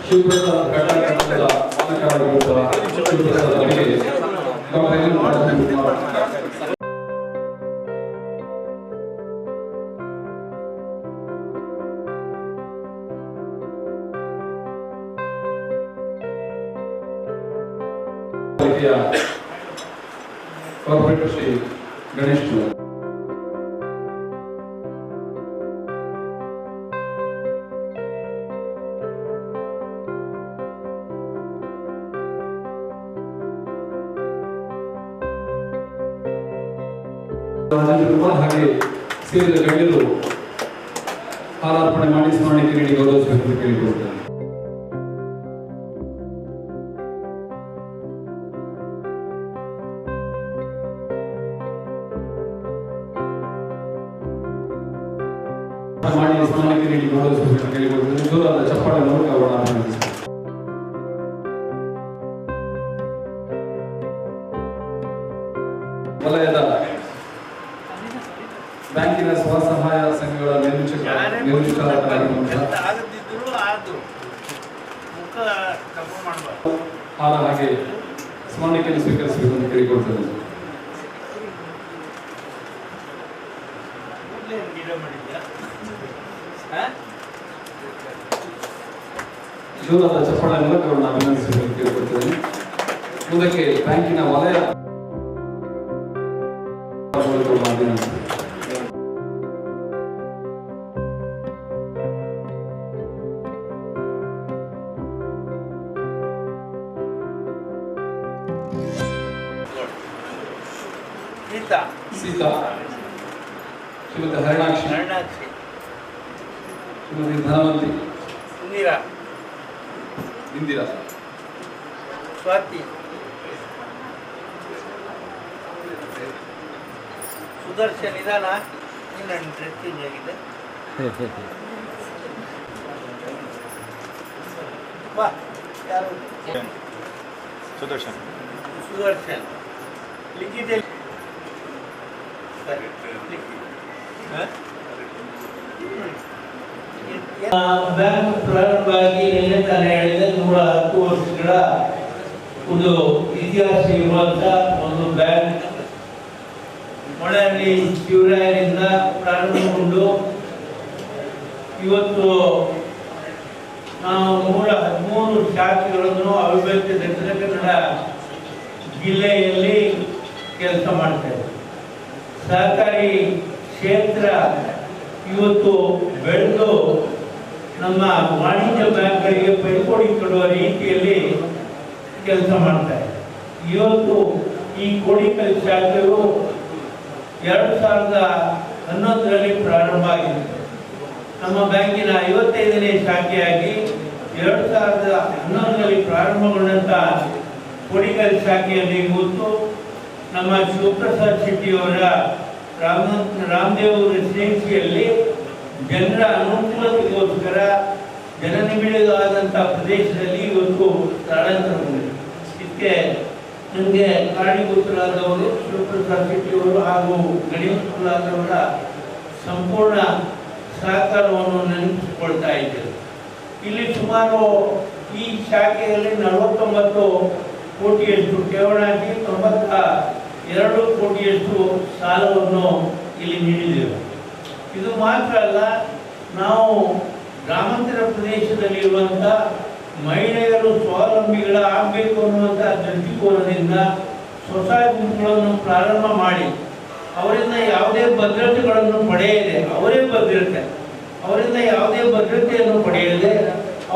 ಶಿವಪ್ರಸಾದ್ ಘಟಕದ ಮಾಲಕರಾಗಿರುವ ಶಿವಪ್ರಸಾದ್ ಅವರಿಗೆ ಕಾರ್ಪೊರೇಟರ್ ಶ್ರೀ ಗಣೇಶ್ ಹಾಗೆ ಸೇರಿದ ಗಣ್ಯರು ಹಾರಾರ್ಪಣೆ ಮಾಡಿ ಸ್ಮರಣೆಗೆ ನೀಡಿ ಗೌರವಿಸಬೇಕು ಕೇಳಿಕೊಳ್ತಾರೆ. ಮಾಡಿ ಸ್ಮರಣೆಗೆ ನೀಡಿ ಗೌರವಿಸಬೇಕು ಕೇಳಿಕೊಳ್ತಾರೆ. ಜೋರಾದ ಚಪ್ಪಾಳೆ ಮೂಲಕ ಅವರನ್ನು ಆಹ್ವಾನಿಸುತ್ತಾರೆ. ವಲಯದ ಬ್ಯಾಂಕಿನ ಸ್ವಸಹಾಯ ಸಂಘಗಳ ಹಾರ ಹಾಗೆ ಸ್ಮರಣೆಯನ್ನು ಸ್ವೀಕರಿಸಬೇಕು ಅಂತ ಕೇಳಿಕೊಳ್ತೇನೆ. ಜೋರಾದ ಚಪ್ಪಾಳೆ ಮೂಲಕ ಅವರನ್ನು ಅಭಿನಂದಿಸಬೇಕು ಕೇಳಿಕೊಳ್ತೇನೆ. ಮುಂದಕ್ಕೆ ಬ್ಯಾಂಕಿನ ವಲಯ ಸೀತಾ, ಶ್ರೀಮತಿ ಹರಿಣಾಕ್ಷಿ, ಶ್ರೀಮತಿ ಧನವಂತಿ, ಇಂದಿರಾ, ಸ್ವಾತಿ, ಸುದರ್ಶನ್ ನಿಧಾನ ನನ್ನ ಡ್ರೆಸ್ ಚೇಂಜ್ ಆಗಿದೆ. ಯಾರು? ಸುದರ್ಶನ್ ಲಿಖಿತ ಬ್ಯಾಂಕ್ ಪ್ರಾರಂಭವಾಗಿ ತಾನೇ ಹೇಳಿದೆ 110 ವರ್ಷಗಳ ಒಂದು ಇತಿಹಾಸ ಇರುವಂತ ಒಂದು ಬ್ಯಾಂಕ್ ಮೊಳಹಳ್ಳಿ ಶಿವರಾಯರಿಂದ ಪ್ರಾರಂಭಗೊಂಡು ಇವತ್ತು ನಾವು 113 ಶಾಖೆಗಳನ್ನು ಅವಿಭಜಿತ ದಕ್ಷಿಣ ಕನ್ನಡ ಜಿಲ್ಲೆಯಲ್ಲಿ ಕೆಲಸ ಮಾಡ್ತೇವೆ. ಸಹಕಾರಿ ಕ್ಷೇತ್ರ ಇವತ್ತು ಬೆಳೆದು ನಮ್ಮ ವಾಣಿಜ್ಯ ಬ್ಯಾಂಕ್ಗಳಿಗೆ ಪೈಪೋಟಿ ಕೊಡುವ ರೀತಿಯಲ್ಲಿ ಕೆಲಸ ಮಾಡ್ತಾರೆ. ಇವತ್ತು ಈ ಕೋಡಿಕಲ್ ಶಾಖೆಯು 2011ರಲ್ಲಿ ಪ್ರಾರಂಭ ಆಗಿದೆ. ನಮ್ಮ ಬ್ಯಾಂಕಿನ 55ನೇ ಶಾಖೆಯಾಗಿ 2011ರಲ್ಲಿ ಪ್ರಾರಂಭಗೊಂಡಂಥ ಕೋಡಿಕಲ್ ಶಾಖೆಯಲ್ಲಿ ಇವತ್ತು ನಮ್ಮ ಶಿವಪ್ರಸಾದ್ ಶೆಟ್ಟಿಯವರ ರಾಮದೇವ್ ರೆಸಿಡೆನ್ಸಿಯಲ್ಲಿ ಜನರ ಅನುಕೂಲತೆಗೋಸ್ಕರ ಜನನಿಬಿಡವಾದಂಥ ಪ್ರದೇಶದಲ್ಲಿ ಇವತ್ತು ಸ್ಥಳಾಂತರಗೊಂಡಿದೆ. ಇದಕ್ಕೆ ನನಗೆ ಕಾರಣೀಭೂತರಾದವರು ಶಿವಪ್ರಸಾದ್ ಶೆಟ್ಟಿಯವರು ಹಾಗೂ ಗಣೇಶ್ ಪ್ರಹ್ಲಾದವರ ಸಂಪೂರ್ಣ ಸಹಕಾರವನ್ನು ನೆನಪಿಸಿಕೊಳ್ತಾ ಇದ್ದೇವೆ. ಇಲ್ಲಿ ಸುಮಾರು ಈ ಶಾಖೆಯಲ್ಲಿ 49 ಕೋಟಿಯಷ್ಟು ಠೇವಣಿ, 92 ಕೋಟಿಯಷ್ಟು ಸಾಲವನ್ನು ಇಲ್ಲಿ ನೀಡಿದ್ದೇವೆ. ಇದು ಮಾತ್ರ ಅಲ್ಲ, ನಾವು ಗ್ರಾಮಾಂತರ ಪ್ರದೇಶದಲ್ಲಿರುವಂಥ ಮಹಿಳೆಯರು ಸ್ವಾವಲಂಬಿಗಳಾಗಬೇಕು ಅನ್ನುವಂಥ ದೃಷ್ಟಿಕೋನದಿಂದ ಸ್ವಸಹಾಯ ಗುಂಪುಗಳನ್ನು ಪ್ರಾರಂಭ ಮಾಡಿ ಅವರಿಂದ ಯಾವುದೇ ಭದ್ರತೆಗಳನ್ನು ಪಡೆಯದೆ ಅವರಿಂದ ಯಾವುದೇ ಭದ್ರತೆಯನ್ನು ಪಡೆಯದೆ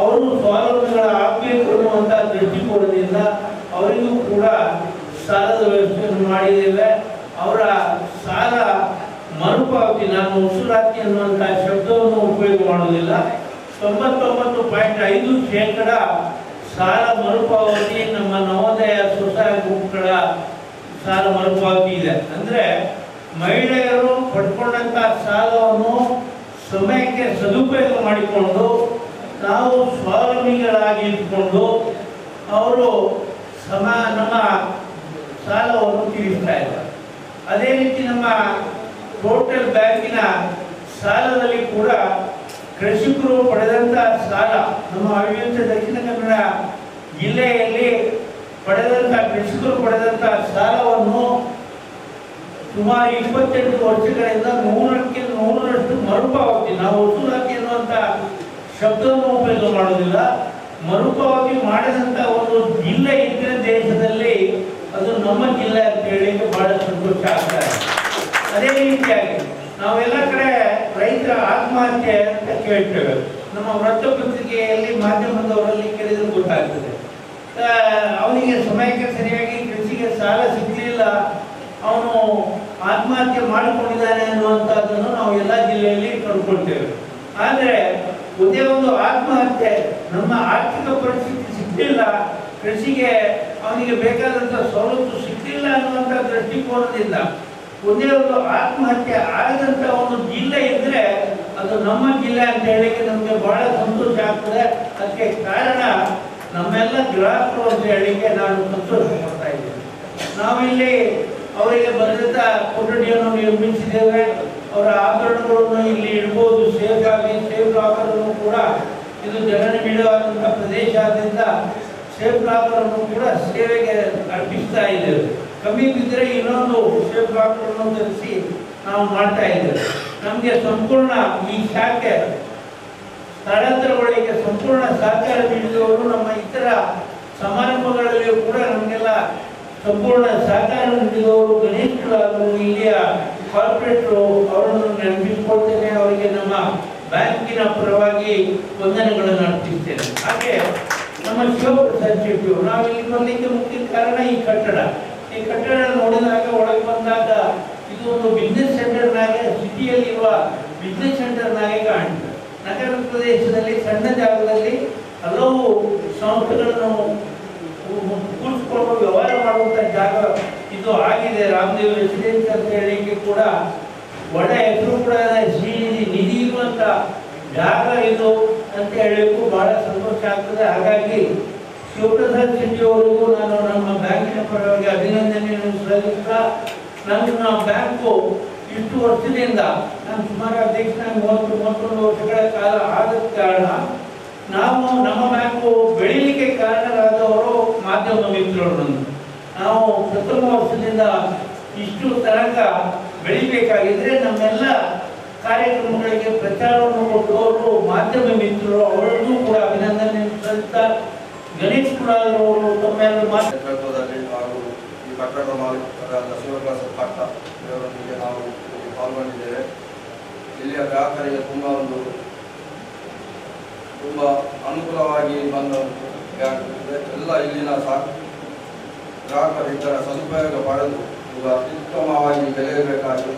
ಅವರು ಸ್ವಾವಲಂಬಿಗಳಾಗಬೇಕು ಅನ್ನುವಂಥ ದೃಷ್ಟಿಕೋನದಿಂದ ಅವರಿಗೂ ಕೂಡ ಸಾಲದ ವ್ಯವಸ್ಥೆಯನ್ನು ಮಾಡಿದ್ದೇವೆ. ಅವರ ಸಾಲ ಮರುಪಾವತಿ, ನಾನು ಉಸುರಾತಿ ಅನ್ನುವಂಥ ಶಬ್ದವನ್ನು ಉಪಯೋಗ ಮಾಡುವುದಿಲ್ಲ, 99.5% ಸಾಲ ಮರುಪಾವತಿ ನಮ್ಮ ನವೋದಯ ಸ್ವಸಹಾಯ ಗುಂಪುಗಳ ಸಾಲ ಮರುಪಾವತಿ ಇದೆ. ಅಂದರೆ ಮಹಿಳೆಯರು ಪಡ್ಕೊಂಡಂಥ ಸಾಲವನ್ನು ಸಮಯಕ್ಕೆ ಸದುಪಯೋಗ ಮಾಡಿಕೊಂಡು ನಾವು ಸ್ವಾವಲಂಬಿಗಳಾಗಿ ಇಟ್ಕೊಂಡು ಅವರು ನಮ್ಮ ಸಾಲವನ್ನು ತೀರಿಸ್ತಾ ಇದ್ದಾರೆ. ಅದೇ ರೀತಿ ನಮ್ಮ ಟೋಟಲ್ ಬ್ಯಾಂಕಿನ ಸಾಲದಲ್ಲಿ ಕೂಡ ಕೃಷಿಕರು ಪಡೆದಂತ ಸಾಲ ನಮ್ಮ ಅವಿಭಜಿತ ದಕ್ಷಿಣ ಕನ್ನಡ ಜಿಲ್ಲೆಯಲ್ಲಿ ಕೃಷಿಕರು ಪಡೆದಂತ ಸಾಲವನ್ನು ಸುಮಾರು 28 ವರ್ಷಗಳಿಂದ 100% ಮರುಪಾವತಿ, ನಾವು ವಸೂಲಾತಿ ಎನ್ನುವಂತ ಶಬ್ದವನ್ನು ಉಪಯೋಗ ಮಾಡೋದಿಲ್ಲ, ಮರುಪಾವತಿ ಮಾಡಿದಂತ ಒಂದು ಜಿಲ್ಲೆ ಇದ್ರೆ ದೇಶದಲ್ಲಿ ಅದು ನಮ್ಮ ಜಿಲ್ಲೆ ಅಂತ ಹೇಳಿ ಬಹಳ ಸಂತೋಷ ಆಗ್ತದೆ. ಅದೇ ರೀತಿಯಾಗಿ ನಾವೆಲ್ಲ ಕಡೆ ರೈತರ ಆತ್ಮಹತ್ಯೆ ಅಂತ ಕೇಳ್ತೇವೆ. ನಮ್ಮ ವೃತ್ತಪತ್ರಿಕೆಯಲ್ಲಿ ಮಾಧ್ಯಮದವರಲ್ಲಿ ಕೇಳಿದ್ರೆ ಗೊತ್ತಾಗ್ತದೆ. ಅವನಿಗೆ ಸಮಯಕ್ಕೆ ಸರಿಯಾಗಿ ಕೃಷಿಗೆ ಸಾಲ ಸಿಗಲಿಲ್ಲ, ಅವನು ಆತ್ಮಹತ್ಯೆ ಮಾಡಿಕೊಂಡಿದ್ದಾನೆ ಅನ್ನುವಂಥದ್ದನ್ನು ನಾವು ಎಲ್ಲ ಜಿಲ್ಲೆಯಲ್ಲಿ ಕಂಡುಕೊಳ್ತೇವೆ. ಆದರೆ ಒಂದೇ ಒಂದು ಆತ್ಮಹತ್ಯೆ, ನಮ್ಮ ಆರ್ಥಿಕ ಪರಿಸ್ಥಿತಿ ಸಿಗಲಿಲ್ಲ, ಕೃಷಿಗೆ ಅವನಿಗೆ ಬೇಕಾದಂಥ ಸವಲತ್ತು ಸಿಗಲಿಲ್ಲ ಅನ್ನುವಂಥ ದೃಷ್ಟಿಕೋನದಿಂದ ಒಂದೇ ಒಂದು ಆತ್ಮಹತ್ಯೆ ಆಗದಂಥ ಒಂದು ಜಿಲ್ಲೆ ಇದ್ದರೆ ಅದು ನಮ್ಮ ಜಿಲ್ಲೆ ಅಂತ ಹೇಳಿಕ್ಕೆ ನಮಗೆ ಬಹಳ ಸಂತೋಷ ಆಗ್ತದೆ. ಅದಕ್ಕೆ ಕಾರಣ ನಮ್ಮೆಲ್ಲ ಗ್ರಾಹಕರು ಅಂತ ಹೇಳಿಕೆ ನಾನು ಸಂತೋಷ ಪಡ್ತಾ ಇದ್ದೇನೆ. ನಾವಿಲ್ಲಿ ಅವರಿಗೆ ಬರೆದ ಕೊಠಡಿಯನ್ನು ನಿರ್ಮಿಸಿದ್ದೇವೆ. ಅವರ ಆಭರಣಗಳನ್ನು ಇಲ್ಲಿ ಇಡ್ಬೋದು, ಸೇಫ್ ಆಗಿ. ಸೇಫ್ ಲಾಕರನ್ನು ಕೂಡ ಇದು ಜನನಿಬಿಡವಾದಂಥ ಪ್ರದೇಶದಿಂದ ಸೇಫ್ ಲಾಕರನ್ನು ಕೂಡ ಸೇವೆಗೆ ಅರ್ಪಿಸ್ತಾ ಇದ್ದೇವೆ. ಕಮ್ಮಿ ಬಿದ್ದರೆ ಇನ್ನೊಂದು ಸೇಫ್ ಲಾಕರನ್ನು ತರಿಸಿ ನಾವು ಮಾಡ್ತಾ ಇದ್ದೇವೆ. ನಮಗೆ ಸಂಪೂರ್ಣ ಈ ಶಾಖೆ ಸ್ಥಳಾಂತರಗಳಿಗೆ ಸಂಪೂರ್ಣ ಸಹಕಾರ ನೀಡಿದವರು ನಮ್ಮ ಇತರ ಸಮಾರಂಭಗಳಲ್ಲಿಯೂ ಕೂಡ ನಮಗೆಲ್ಲ ಸಂಪೂರ್ಣ ಸಹಕಾರ ನೀಡಿದವರು ಗಣೇಶ್ ಅವರು, ಇಲ್ಲಿಯ ಕಾರ್ಪೊರೇಟರು, ಅವರನ್ನು ನೆನಪಿಸಿಕೊಳ್ತೇನೆ. ಅವರಿಗೆ ನಮ್ಮ ಬ್ಯಾಂಕಿನ ಪರವಾಗಿ ವಂದನೆಗಳನ್ನು ಅರ್ಪಿಸ್ತೇನೆ. ಹಾಗೆ ನಮ್ಮ ಶಿವಪ್ರಸಾದ್ ಶೆಟ್ಟಿ, ನಾವು ಇಲ್ಲಿ ಬರಲಿಕ್ಕೆ ಮುಖ್ಯ ಕಾರಣ ಈ ಕಟ್ಟಡ ನೋಡಿದಾಗ, ಒಳಗೆ ಬಂದಾಗ ಇದು ಒಂದು ಬಿಸ್ನೆಸ್ ಸೆಂಟರ್ನಾಗೆ, ಸಿಟಿಯಲ್ಲಿರುವ ಬಿಸ್ನೆಸ್ ಸೆಂಟರ್ನಾಗೆ ಕಾಣ್ತದೆ. ನಗರ ಪ್ರದೇಶದಲ್ಲಿ ಸಣ್ಣ ಜಾಗದಲ್ಲಿ ಹಲವು ಸಂಸ್ಥೆಗಳನ್ನು ಕೂರಿಸ್ಕೊಂಡು ವ್ಯವಹಾರ ಮಾಡುವಂಥ ಜಾಗ ಇದು ಆಗಿದೆ. ರಾಮದೇವ್ ರೆಸಿಡೆನ್ಸ್ ಅಂತ ಹೇಳಿಕೆ ಕೂಡ ಒಳ್ಳೆ ಹೆಸರು ಕೂಡ ನಿಧಿ ಇರುವಂಥ ಜಾಗ ಇದು ಅಂತ ಹೇಳಿಕ್ಕೂ ಬಹಳ ಸಂತೋಷ ಆಗ್ತದೆ. ಹಾಗಾಗಿ ಶಿವಪ್ರಸಾದ್ ಶೆಟ್ಟಿ ಅವರಿಗೂ ನಾನು ನಮ್ಮ ಬ್ಯಾಂಕಿನ ಪರವಾಗಿ ಅಭಿನಂದನೆಯನ್ನು ಸಲ್ಲಿಸ್ತಾ, ನನ್ನ ಬ್ಯಾಂಕು ಇಷ್ಟು ವರ್ಷದಿಂದ, ನಾನು ಸುಮಾರು ಅಧ್ಯಕ್ಷನಾಗಿ 30-31 ವರ್ಷಗಳ ಕಾಲ ಆದ ಕಾರಣ ನಾವು ನಮ್ಮ ಬ್ಯಾಂಕು ಬೆಳೀಲಿಕ್ಕೆ ಕಾರಣರಾದವರು ಮಾಧ್ಯಮ ಮಿತ್ರರು. ನಾವು ಪ್ರಥಮ ವರ್ಷದಿಂದ ಇಷ್ಟು ತನಕ ಬೆಳಿಬೇಕಾಗಿದ್ರೆ ನಮ್ಮೆಲ್ಲ ಕಾರ್ಯಕ್ರಮಗಳಿಗೆ ಪ್ರಚಾರವನ್ನು ಕೊಟ್ಟವರು ಮಾಧ್ಯಮ ಮಿತ್ರರು, ಅವರನ್ನು ಕೂಡ ಅಭಿನಂದನೆ ಸಲ್ಲಿಸ್ತಾ, ಗಣೇಶ್ ಕುಲಾಲರವರು ತಮ್ಮೆಲ್ಲ ನೇತೃತ್ವದಲ್ಲಿ ಹಾಗೂ ಈ ಕಟ್ಟಡ ಮಾಲೀಕರಾದ ಶಿವಪ್ರಸಾದ್ ಭಟ್ ಇವರೊಂದಿಗೆ ನಾವು ಪಾಲ್ಗೊಂಡಿದ್ದೇವೆ. ಇಲ್ಲಿಯ ಗ್ರಾಹಕರಿಗೆ ತುಂಬ ಅನುಕೂಲವಾಗಿ ಬಂದ ಬ್ಯಾಂಕ್ ಎಲ್ಲ ಇಲ್ಲಿನ ಗ್ರಾಹಕರು ಇದರ ಸದುಪಯೋಗ ಪಡೆದು ಈಗ ಅತ್ಯುತ್ತಮವಾಗಿ ಬೆಳೆಯಬೇಕಾಗಿ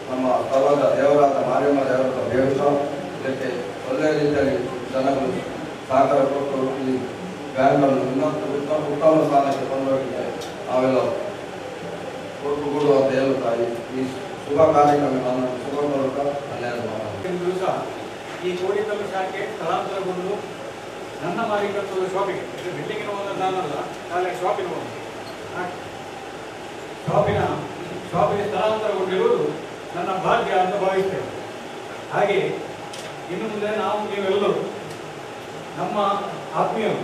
ನಮ್ಮ ಸ್ಥಳದ ದೇವರಾದ ಮಾರಿಯಮ್ಮ ದೇವರ ದೇವಸ್ಥಾನ ಇದಕ್ಕೆ ಒಳ್ಳೆಯ ರೀತಿಯಲ್ಲಿ ಜನಗಳು ಸಹಕಾರ ಕೊಟ್ಟು ಈ ಬ್ಯಾಂಕನ್ನು ಉತ್ತಮ ಸ್ಥಾನಕ್ಕೆ ಕೊಂಡೋಗಿದೆ. ನಾವೆಲ್ಲ ಒಟ್ಟುಗೂಡು ಅಂತ ಹೇಳುತ್ತಾ ಈ ಶುಭ ಕಾರ್ಯಕ್ರಮ ನಾನು ಶುಭ ಮೂಲಕ ದಿವಸ ಈ ಕೋಡಿಕಲ್ಲು ಶಾಖೆ ಸ್ಥಳಾಂತರಗೊಂಡು ನನ್ನ ಮಾಲೀಕತ್ವದ ಶಾಪಿಗೆ, ಬಿಲ್ಡಿಂಗಿನ ಓನರ್ ನಾನಲ್ಲ, ನಾಳೆ ಶಾಪಿನ ಓನರ್, ಶಾಪಿಗೆ ಸ್ಥಳಾಂತರಗೊಂಡಿರುವುದು ನನ್ನ ಭಾಗ್ಯ ಅಂತ ಭಾವಿಸ್ತೇವೆ. ಹಾಗೆ ಇನ್ನು ಮುಂದೆ ನೀವೆಲ್ಲರೂ ನಮ್ಮ ಆತ್ಮೀಯರು,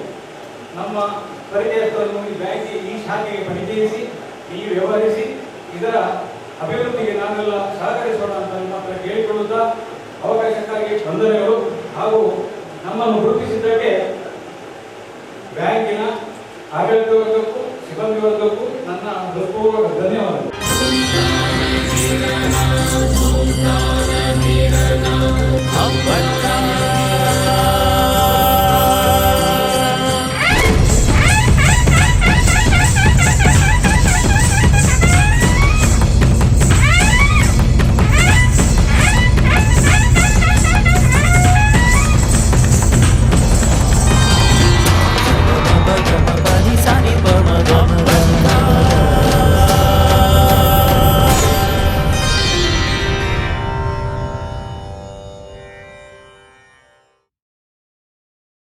ನಮ್ಮ ಪರಿಚಯಸ್ಥರನ್ನು ಈ ಶಾಖೆಗೆ ಪರಿಚಯಿಸಿ, ಇಲ್ಲಿ ವ್ಯವಹರಿಸಿ, ಇದರ ಅಭಿವೃದ್ಧಿಗೆ ನಾವೆಲ್ಲ ಸಹಕರಿಸೋಣ ಅಂತ ಮಾತ್ರ ಕೇಳಿಕೊಳ್ಳುತ್ತಾ, ಅವಕಾಶಕ್ಕಾಗಿ ವಂದನೆಗಳು ಹಾಗೂ ನಮ್ಮನ್ನು ಗುರುತಿಸಿದ್ದಕ್ಕೆ ಬ್ಯಾಂಕಿನ ಆಡಳಿತ ವರ್ಗಕ್ಕೂ ಸಿಬ್ಬಂದಿ ವರ್ಗಕ್ಕೂ ನನ್ನ ಹೃತ್ಪೂರ್ವಕ ಧನ್ಯವಾದಗಳು.